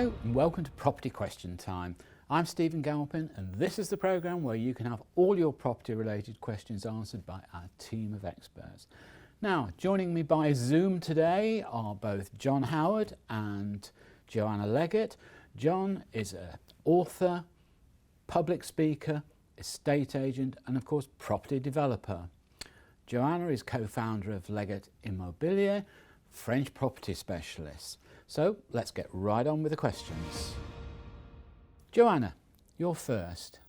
Hello and welcome to Property Question Time. I'm Stephen Galpin and this is the programme where you can have all your property related questions answered by our team of experts. Now, joining me by Zoom today are both John Howard and Joanna Leggett. John is an author, public speaker, estate agent and of course property developer. Joanna is co-founder of Leggett Immobilier, French property specialist. So let's get right on with the questions. Joanna, you're first.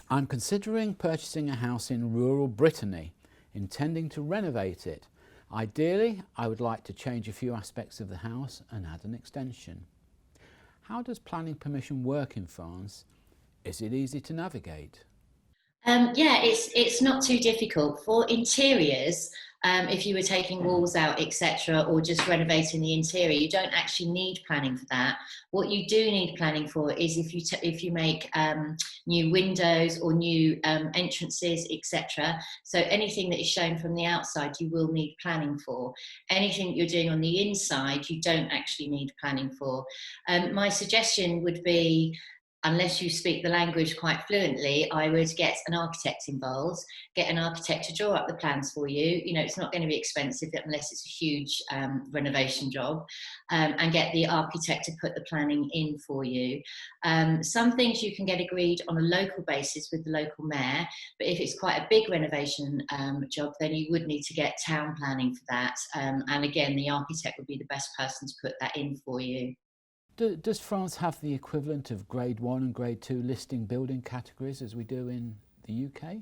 I'm considering purchasing a house in rural Brittany, intending to renovate it. Ideally, I would like to change a few aspects of the house and add an extension. How does planning permission work in France? Is it easy to navigate? Yeah, it's not too difficult. For interiors, if you were taking walls out, etc., or just renovating the interior, you don't actually need planning for that. What you do need planning for is if you make new windows or new entrances, etc. So anything that is shown from the outside, you will need planning for. Anything you're doing on the inside, you don't actually need planning for. My suggestion would be, unless you speak the language quite fluently, I would get an architect involved, get an architect to draw up the plans for you. You know, it's not going to be expensive unless it's a huge renovation job, and get the architect to put the planning in for you. Some things you can get agreed on a local basis with the local mayor, but if it's quite a big renovation job, then you would need to get town planning for that. And again, the architect would be the best person to put that in for you. Does France have the equivalent of grade 1 and grade 2 listing building categories as we do in the UK?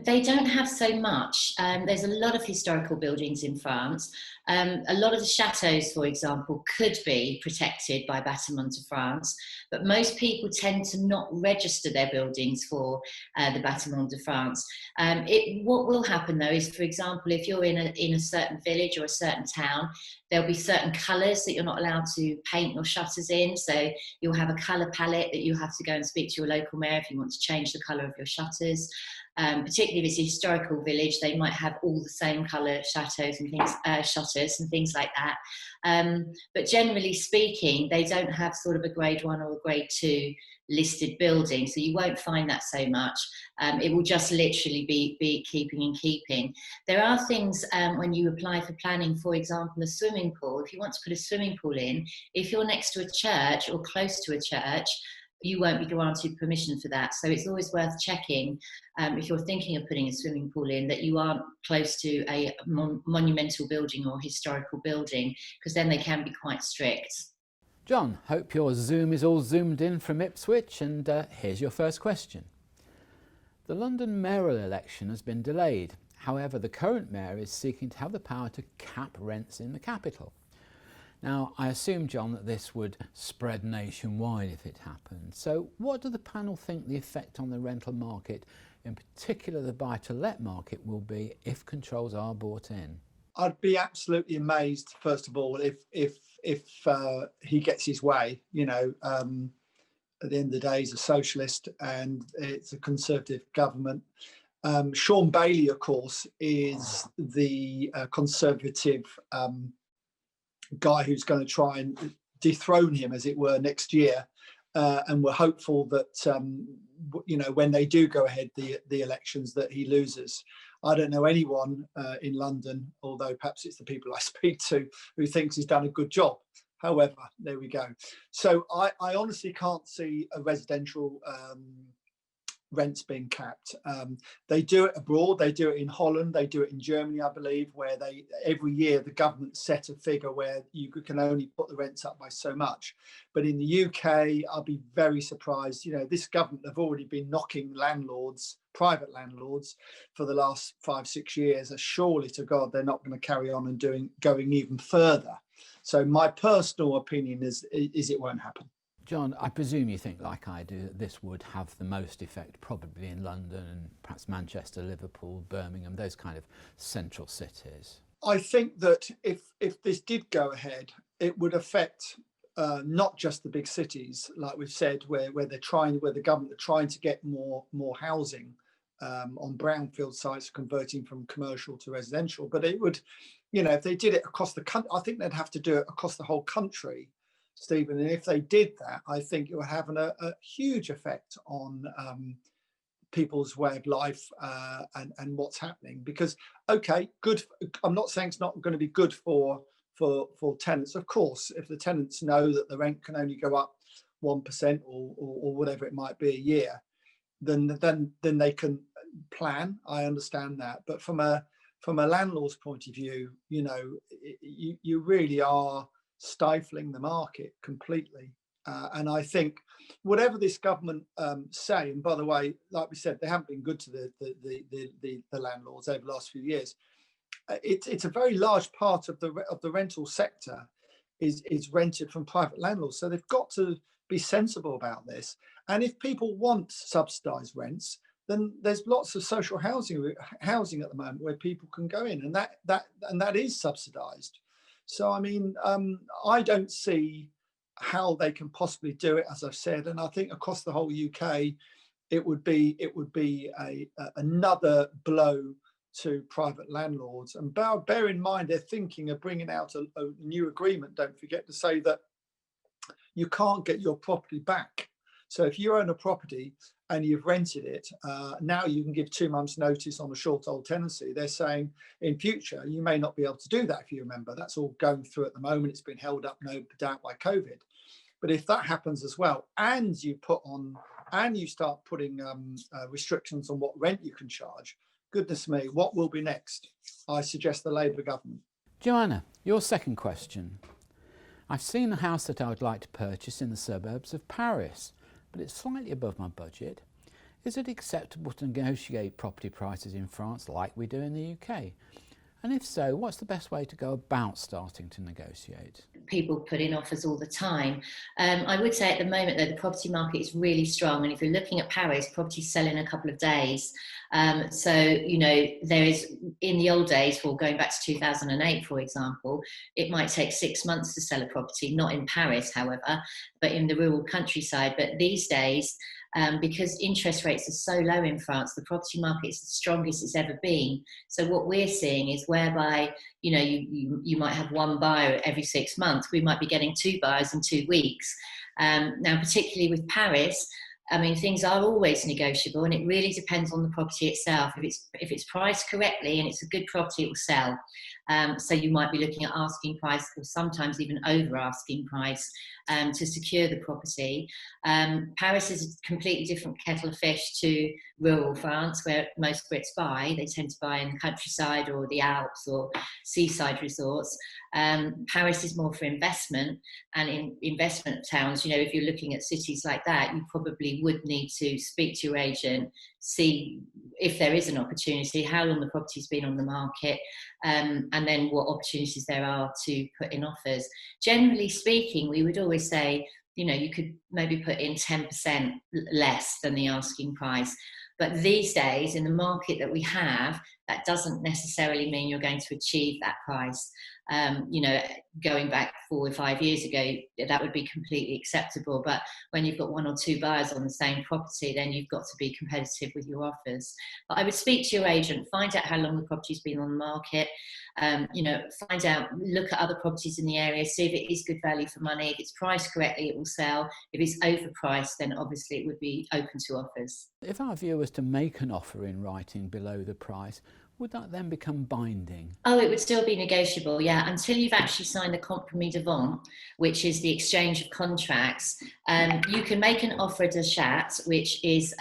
They don't have so much. There's a lot of historical buildings in France. A lot of the chateaux, for example, could be protected by Bâtiment de France, but most people tend to not register their buildings for the Bâtiment de France. What will happen though is, for example, if you're in a certain village or a certain town, there'll be certain colours that you're not allowed to paint your shutters in. So you'll have a colour palette that you have to go and speak to your local mayor if you want to change the colour of your shutters. Particularly if it's a historical village, they might have all the same colour chateaus and things, shutters and things like that. But generally speaking, they don't have sort of a grade 1 or a grade 2 listed building, so you won't find that so much. It will just literally be keeping and keeping. There are things when you apply for planning, for example, a swimming pool. If you want to put a swimming pool in, if you're next to a church or close to a church, you won't be granted permission for that. So it's always worth checking, if you're thinking of putting a swimming pool in, that you aren't close to a monumental building or historical building, because then they can be quite strict. John, hope your Zoom is all zoomed in from Ipswich, and here's your first question. The London mayoral election has been delayed. However, the current mayor is seeking to have the power to cap rents in the capital. Now, I assume, John, that this would spread nationwide if it happened. So what do the panel think the effect on the rental market, in particular the buy-to-let market, will be if controls are brought in? I'd be absolutely amazed, first of all, if he gets his way. You know, at the end of the day, he's a socialist and it's a Conservative government. Sean Bailey, of course, is the Conservative guy who's going to try and dethrone him, as it were, next year. And we're hopeful that, you know, when they do go ahead, the elections, that he loses. I don't know anyone in London, although perhaps it's the people I speak to, who thinks he's done a good job. However, there we go. So I honestly can't see a residential rents being capped. They do it abroad. They do it in Holland. They do it in Germany, I believe, where they every year the government set a figure where you can only put the rents up by so much. But in the UK, I'll be very surprised. You know, this government have already been knocking landlords, private landlords, for the last 5-6 years. Surely to God, they're not going to carry on and going even further. So my personal opinion is it won't happen. John, I presume you think, like I do, that this would have the most effect probably in London and perhaps Manchester, Liverpool, Birmingham, those kind of central cities. I think that if this did go ahead, it would affect not just the big cities, like we've said, where the government are trying to get more housing on brownfield sites, converting from commercial to residential. But it would, you know, if they did it across the country, I think they'd have to do it across the whole country. Stephen. And if they did that, I think it would have a huge effect on people's way of life and what's happening. Because, okay, good. I'm not saying it's not going to be good for tenants. Of course, if the tenants know that the rent can only go up 1% or whatever it might be a year, then they can plan. I understand that. But from a landlord's point of view, you really are stifling the market completely. And I think whatever this government say, and by the way, like we said, they haven't been good to the landlords over the last few years. It's a very large part of the rental sector is rented from private landlords. So they've got to be sensible about this. And if people want subsidised rents, then there's lots of social housing at the moment where people can go in, and that is subsidised. So I mean, I don't see how they can possibly do it, as I've said, and I think across the whole UK, it would be another blow to private landlords. And bear in mind, they're thinking of bringing out a new agreement. Don't forget to say that you can't get your property back. So if you own a property and you've rented it, now you can give 2 months notice on a short hold tenancy. They're saying in future, you may not be able to do that. If you remember, that's all going through at the moment. It's been held up, no doubt, by COVID. But if that happens as well, and you start putting restrictions on what rent you can charge, goodness me, what will be next? I suggest the Labour government. Joanna, your second question. I've seen a house that I would like to purchase in the suburbs of Paris, but it's slightly above my budget. Is it acceptable to negotiate property prices in France like we do in the UK? And if so, what's the best way to go about starting to negotiate? People put in offers all the time. I would say at the moment, though, the property market is really strong. And if you're looking at Paris, properties sell in a couple of days. So, there is, in the old days, for going back to 2008, for example, it might take 6 months to sell a property, not in Paris, however, but in the rural countryside. But these days, because interest rates are so low in France, the property market is the strongest it's ever been. So what we're seeing is whereby, you might have one buyer every 6 months, we might be getting 2 buyers in 2 weeks. Now, particularly with Paris, I mean, things are always negotiable, and it really depends on the property itself. If it's priced correctly and it's a good property, it will sell. So you might be looking at asking price, or sometimes even over asking price, to secure the property. Paris is a completely different kettle of fish to rural France, where most Brits buy. They tend to buy in the countryside or the Alps or seaside resorts. Paris is more for investment, and in investment towns, if you're looking at cities like that, you probably would need to speak to your agent, see if there is an opportunity, how long the property's been on the market, and then what opportunities there are to put in offers. Generally speaking, we would always say, you could maybe put in 10% less than the asking price. But these days, in the market that we have, that doesn't necessarily mean you're going to achieve that price. Going back 4 or 5 years ago, that would be completely acceptable. But when you've got 1 or 2 buyers on the same property, then you've got to be competitive with your offers. But I would speak to your agent, find out how long the property's been on the market, find out, look at other properties in the area, see if it is good value for money. If it's priced correctly, it will sell. If it's overpriced, then obviously it would be open to offers. If our viewer was to make an offer in writing below the price, would that then become binding? Oh, it would still be negotiable, yeah, until you've actually signed the compromis de vente, which is the exchange of contracts. You can make an offre d'achat, which is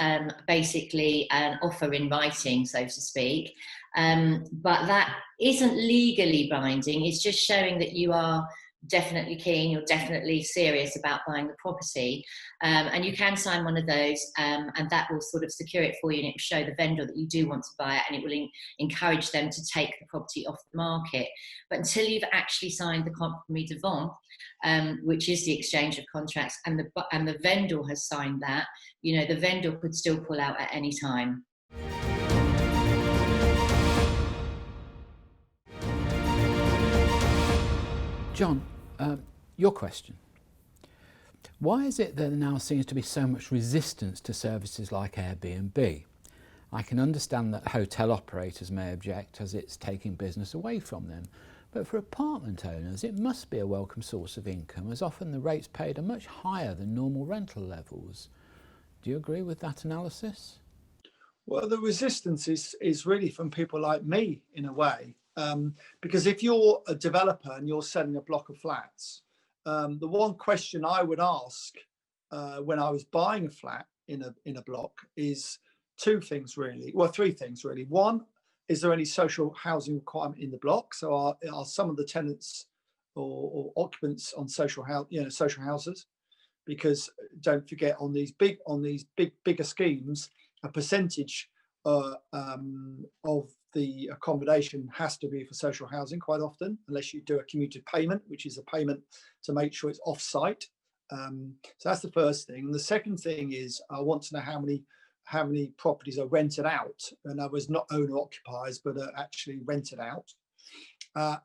basically an offer in writing, so to speak, but that isn't legally binding. It's just showing that you are definitely keen, you're definitely serious about buying the property, and you can sign one of those, and that will sort of secure it for you, and it will show the vendor that you do want to buy it, and it will encourage them to take the property off the market. But until you've actually signed the compromis de vente, which is the exchange of contracts, and the vendor has signed that, the vendor could still pull out at any time. John, your question. Why is it that there now seems to be so much resistance to services like Airbnb? I can understand that hotel operators may object as it's taking business away from them, But for apartment owners, it must be a welcome source of income, as often the rates paid are much higher than normal rental levels. Do you agree with that analysis? Well, the resistance is really from people like me in a way, because if you're a developer and you're selling a block of flats, the one question I would ask when I was buying a flat in a block is two things really. Well, three things really. One, is there any social housing requirement in the block? So are some of the tenants or occupants on social houses? Because don't forget, on these bigger schemes, a percentage of the accommodation has to be for social housing quite often, unless you do a commuted payment, which is a payment to make sure it's off-site. So that's the first thing. And the second thing is I want to know how many properties are rented out, and I was not owner occupiers, but are actually rented out.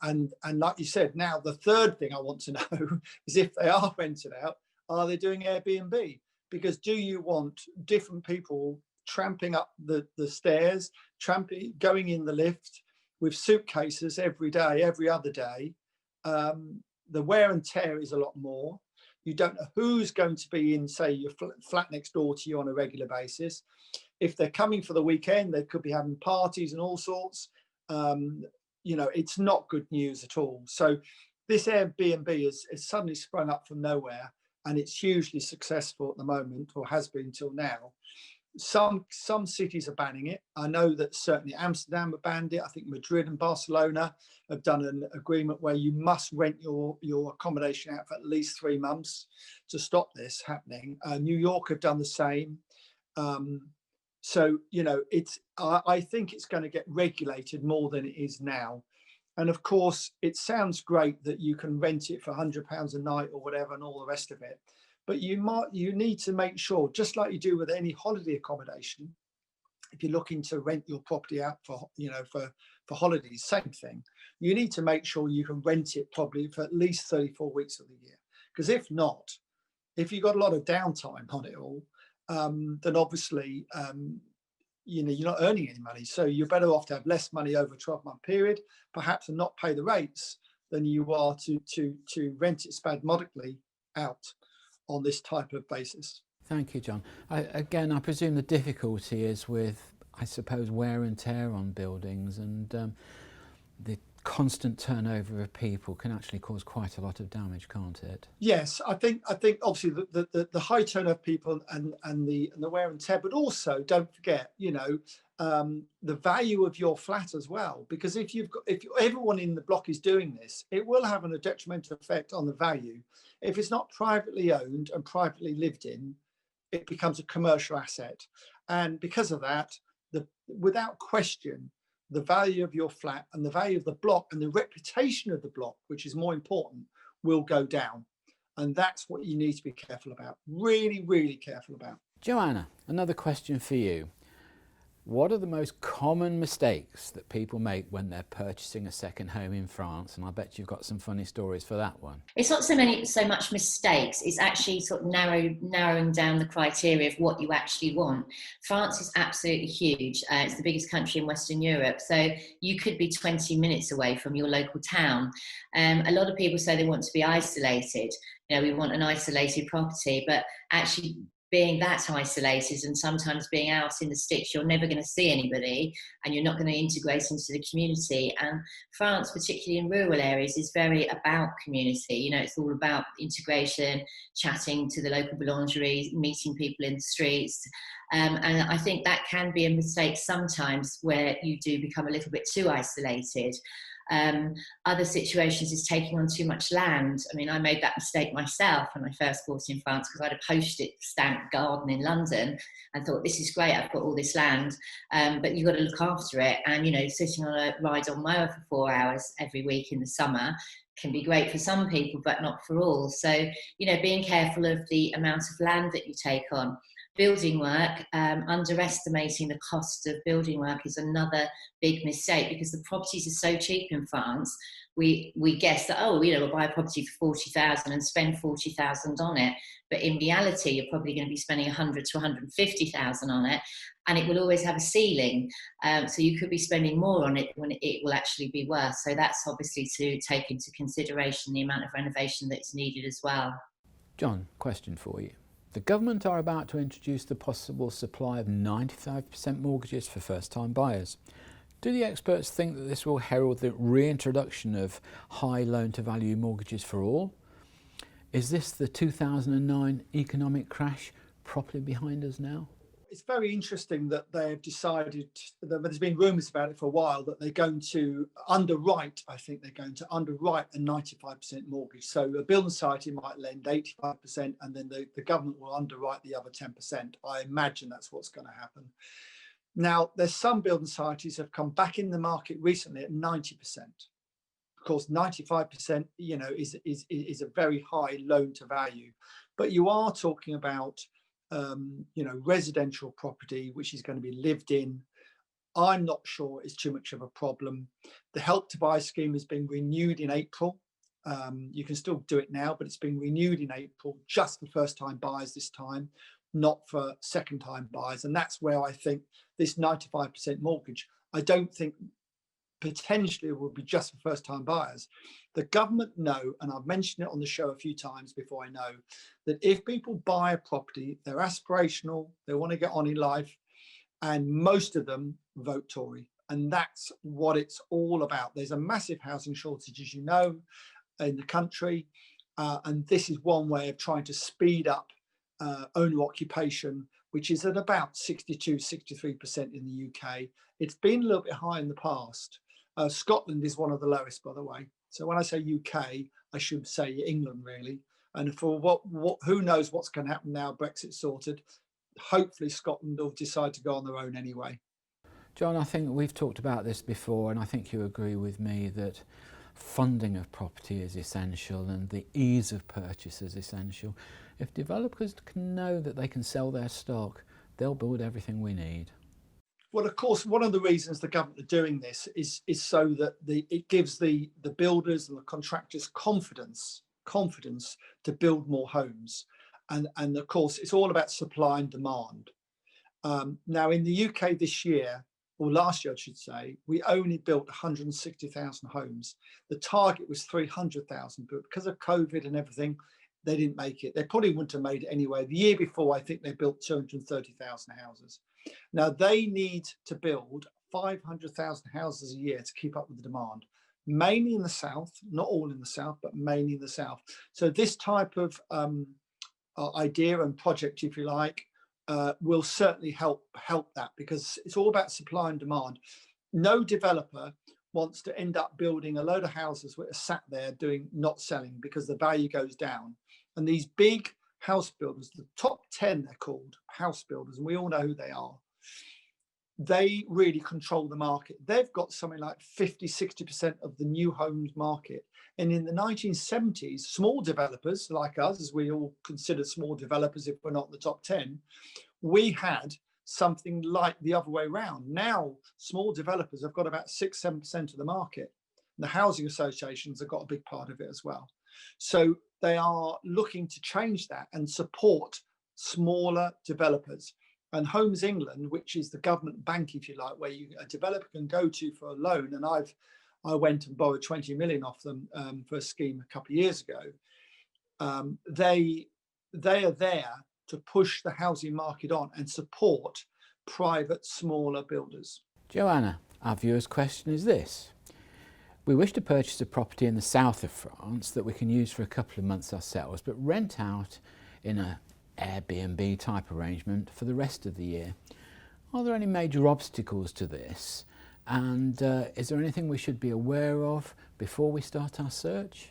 And like you said, now the third thing I want to know is if they are rented out, are they doing Airbnb? Because do you want different people tramping up the stairs, going in the lift with suitcases every day, every other day? The wear and tear is a lot more. You don't know who's going to be in, say, your flat next door to you on a regular basis. If they're coming for the weekend, they could be having parties and all sorts. It's not good news at all. So this Airbnb has suddenly sprung up from nowhere, and it's hugely successful at the moment, or has been till now. Some cities are banning it. I know that certainly Amsterdam have banned it. I think Madrid and Barcelona have done an agreement where you must rent your accommodation out for at least 3 months to stop this happening. New York have done the same. So I think it's going to get regulated more than it is now. And of course, it sounds great that you can rent it for £100 a night or whatever, and all the rest of it. But you need to make sure, just like you do with any holiday accommodation, if you're looking to rent your property out for holidays, same thing. You need to make sure you can rent it probably for at least 34 weeks of the year. Because if not, if you've got a lot of downtime on it all, then obviously you're not earning any money. So you're better off to have less money over a 12-month period, perhaps, and not pay the rates than you are to rent it spasmodically out on this type of basis. Thank you, John. I presume the difficulty is with, I suppose, wear and tear on buildings, and the constant turnover of people can actually cause quite a lot of damage, can't it? Yes, I think obviously the high turnover of people and the wear and tear, but also don't forget, the value of your flat as well. Because if everyone in the block is doing this, it will have a detrimental effect on the value. If it's not privately owned and privately lived in, it becomes a commercial asset, and because of that, without question, the value of your flat and the value of the block and the reputation of the block, which is more important, will go down. And that's what you need to be careful about. Really, really careful about. Joanna, another question for you. What are the most common mistakes that people make when they're purchasing a second home in France? And I bet you've got some funny stories for that one. It's not so much mistakes. It's actually sort of narrowing down the criteria of what you actually want. France is absolutely huge. It's the biggest country in Western Europe. So you could be 20 minutes away from your local town. A lot of people say they want to be isolated. We want an isolated property, but actually being that isolated and sometimes being out in the sticks, you're never going to see anybody and you're not going to integrate into the community. And France, particularly in rural areas, is very about community. It's all about integration, chatting to the local boulangerie, meeting people in the streets. And I think that can be a mistake sometimes, where you do become a little bit too isolated. Other situations is taking on too much land. I made that mistake myself when I first bought in France, because I had a postage stamp garden in London and thought, this is great, I've got all this land, but you've got to look after it. And sitting on a ride-on mower for 4 hours every week in the summer can be great for some people, but not for all. So being careful of the amount of land that you take on. building work, underestimating the cost of building work is another big mistake, because the properties are so cheap in France. We guess that, oh, we'll buy a property for 40,000 and spend 40,000 on it, but in reality you're probably going to be spending 100 to 150,000 on it, and it will always have a ceiling, so you could be spending more on it when it will actually be worth. So that's obviously to take into consideration the amount of renovation that's needed as well. John, question for you. The government are about to introduce the possible supply of 95% mortgages for first-time buyers. Do the experts think that this will herald the reintroduction of high loan-to-value mortgages for all? Is this the 2009 economic crash properly behind us now? It's very interesting that they've decided, there's been rumours about it for a while, that they're going to underwrite, I think they're going to underwrite a 95% mortgage. So a building society might lend 85% and then the government will underwrite the other 10%. I imagine that's what's going to happen. Now, there's some building societies have come back in the market recently at 90%. Of course, 95%, is a very high loan to value, but you are talking about residential property, which is going to be lived in. I'm not sure it's too much of a problem. The Help to Buy scheme has been renewed in April. You can still do it now, but it's been renewed in April just for first-time buyers this time, not for second-time buyers. And that's where I think this 95% mortgage, I don't think potentially it will be just for first-time buyers. The government know, and I've mentioned it on the show a few times before, I know that if people buy a property, they're aspirational, they want to get on in life, and most of them vote Tory. And that's what it's all about. There's a massive housing shortage, as you know, in the country. And this is one way of trying to speed up owner occupation, which is at about 62-63% in the UK. It's been a little bit high in the past. Scotland is one of the lowest, by the way. So when I say UK, I should say England, really. And for who knows what's going to happen now, Brexit's sorted. Hopefully Scotland will decide to go on their own anyway. John, I think we've talked about this before, and I think you agree with me that funding of property is essential and the ease of purchase is essential. If developers can know that they can sell their stock, they'll build everything we need. Well, of course, one of the reasons the government are doing this is so that it gives the builders and the contractors confidence to build more homes. And of course, it's all about supply and demand. Now, in the UK this year, or last year, I should say, we only built 160,000 homes. The target was 300,000, but because of COVID and everything, they didn't make it. They probably wouldn't have made it anyway. The year before, I think they built 230,000 houses. Now, they need to build 500,000 houses a year to keep up with the demand, mainly in the south, not all in the south, but mainly in the south. So this type of idea and project, if you like, will certainly help that, because it's all about supply and demand. No developer wants to end up building a load of houses that are sat there not selling because the value goes down. And these big house builders, the top 10 they're called house builders, and we all know who they are, they really control the market. They've got something like 50-60% of the new homes market. And in the 1970s, small developers like us, as we all consider small developers if we're not in the top 10, we had something like the other way around. Now, small developers have got about 6-7% of the market. The housing associations have got a big part of it as well. So they are looking to change that and support smaller developers. And Homes England, which is the government bank, if you like, where a developer can go to for a loan, and I went and borrowed 20 million off them for a scheme a couple of years ago. They are there to push the housing market on and support private, smaller builders. Joanna, our viewer's question is this. We wish to purchase a property in the south of France that we can use for a couple of months ourselves, but rent out in an Airbnb type arrangement for the rest of the year. Are there any major obstacles to this? And is there anything we should be aware of before we start our search?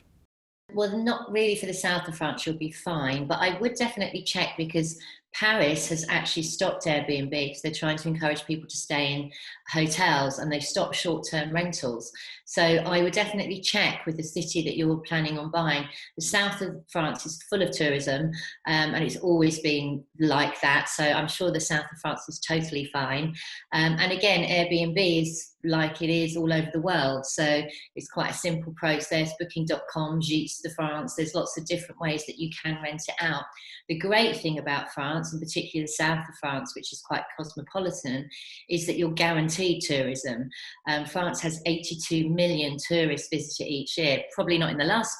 Well, not really for the south of France, you'll be fine. But I would definitely check, because Paris has actually stopped Airbnb because they're trying to encourage people to stay in hotels, and they've stopped short-term rentals. So I would definitely check with the city that you're planning on buying. The south of France is full of tourism, and it's always been like that. So I'm sure the south of France is totally fine. And again, Airbnb is like it is all over the world. So it's quite a simple process. Booking.com, Gîtes de France, there's lots of different ways that you can rent it out. The great thing about France, and particularly the south of France, which is quite cosmopolitan, is that you're guaranteed tourism. France has 82 million tourists visited each year, probably not in the last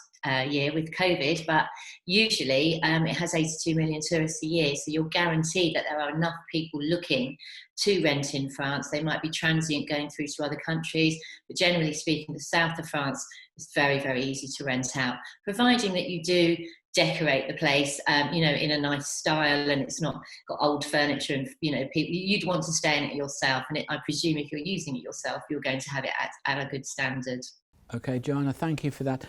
year with COVID, but usually it has 82 million tourists a year. So you're guaranteed that there are enough people looking to rent in France. They might be transient going through to other countries, but generally speaking, the south of France is very, very easy to rent out, providing that you do decorate the place, you know, in a nice style, and it's not got old furniture and, you know, people, you'd want to stay in it yourself. And I presume if you're using it yourself, you're going to have it at a good standard. Okay, Joanna, thank you for that.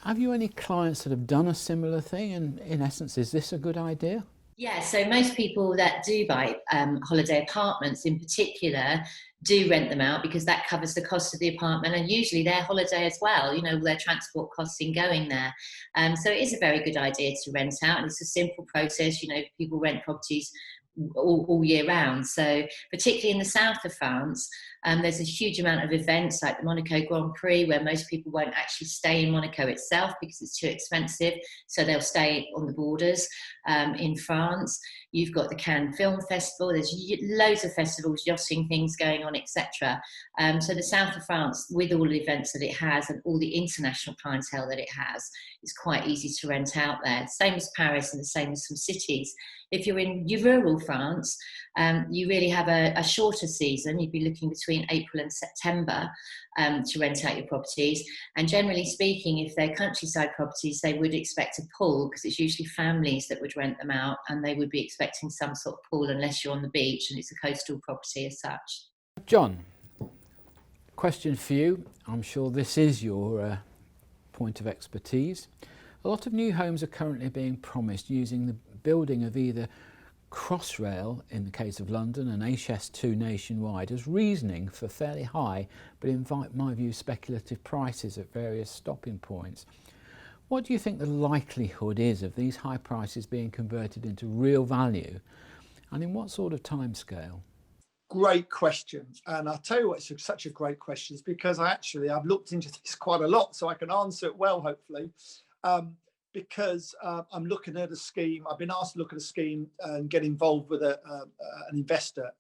Have you any clients that have done a similar thing? And in essence, is this a good idea? Yeah, so most people that do buy holiday apartments in particular do rent them out because that covers the cost of the apartment and usually their holiday as well, you know, their transport costs in going there. So it is a very good idea to rent out, and it's a simple process. You know, people rent properties all year round. So particularly in the south of France, there's a huge amount of events like the Monaco Grand Prix where most people won't actually stay in Monaco itself because it's too expensive. So they'll stay on the borders in France. You've got the Cannes Film Festival. There's loads of festivals, yachting things going on, etc. So the south of France, with all the events that it has and all the international clientele that it has, it's quite easy to rent out there. Same as Paris and the same as some cities. If you're in rural France, you really have a shorter season. You'd be looking between April and September to rent out your properties. And generally speaking, if they're countryside properties, they would expect a pool because it's usually families that would rent them out, and they would be expecting some sort of pool unless you're on the beach and it's a coastal property as such. John, question for you. I'm sure this is your point of expertise. A lot of new homes are currently being promised using the building of either Crossrail in the case of London and HS2 nationwide as reasoning for fairly high, but in my view, speculative prices at various stopping points. What do you think the likelihood is of these high prices being converted into real value, and in what sort of timescale? Great question. And I'll tell you what, it's such a great question, because I've looked into this quite a lot, so I can answer it well, hopefully. Because I'm looking at a scheme. I've been asked to look at a scheme and get involved with an investor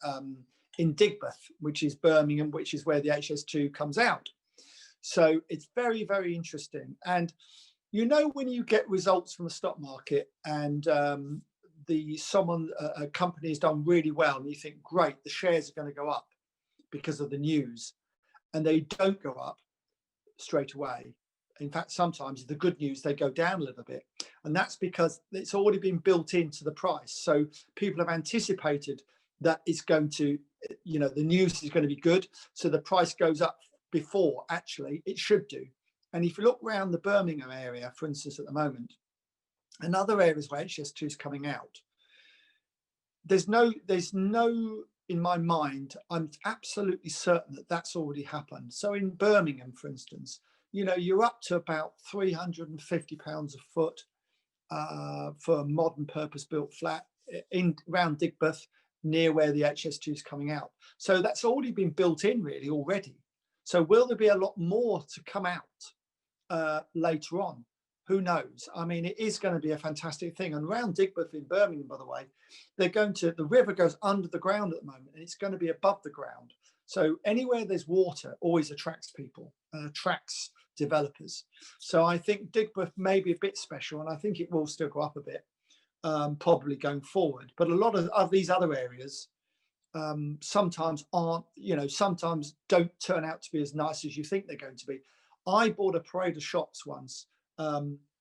in Digbeth, which is Birmingham, which is where the HS2 comes out. So it's very, very interesting. And you know, when you get results from the stock market and a company has done really well, and you think, great, the shares are going to go up because of the news, and they don't go up straight away. In fact, sometimes the good news, they go down a little bit. And that's because it's already been built into the price. So people have anticipated that it's going to, you know, the news is going to be good. So the price goes up before actually it should do. And if you look around the Birmingham area, for instance, at the moment, and other areas where HS2 is coming out, there's no, in my mind, I'm absolutely certain that that's already happened. So in Birmingham, for instance, you know, you're up to about £350 a foot for a modern purpose-built flat around Digbeth, near where the HS2 is coming out. So that's already been built in, really, already. So will there be a lot more to come out later on? Who knows? I mean, it is going to be a fantastic thing. And around Digbeth in Birmingham, by the way, the river goes under the ground at the moment, and it's going to be above the ground. So anywhere there's water always attracts people and attracts developers. So I think Digbeth may be a bit special, and I think it will still go up a bit, probably going forward. But a lot of these other areas sometimes aren't, you know, sometimes don't turn out to be as nice as you think they're going to be. I bought a parade of shops once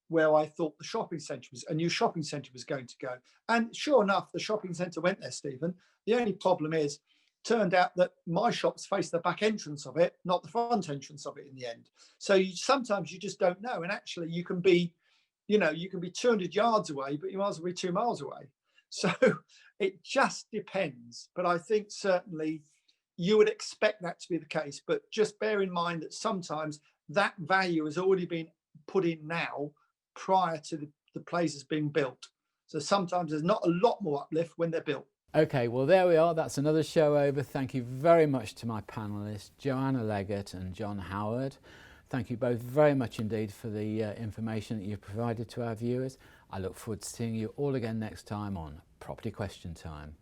where I thought the shopping centre was, a new shopping centre was going to go. And sure enough, the shopping centre went there, Stephen. The only problem is, turned out that my shops face the back entrance of it, not the front entrance of it in the end. So sometimes you just don't know. And actually you can be, you know, you can be 200 yards away, but you might as well be 2 miles away. So it just depends. But I think certainly you would expect that to be the case. But just bear in mind that sometimes that value has already been put in now prior to the places being built. So sometimes there's not a lot more uplift when they're built. Okay, well there we are, that's another show over. Thank you very much to my panellists, Joanna Leggett and John Howard. Thank you both very much indeed for the information that you've provided to our viewers. I look forward to seeing you all again next time on Property Question Time.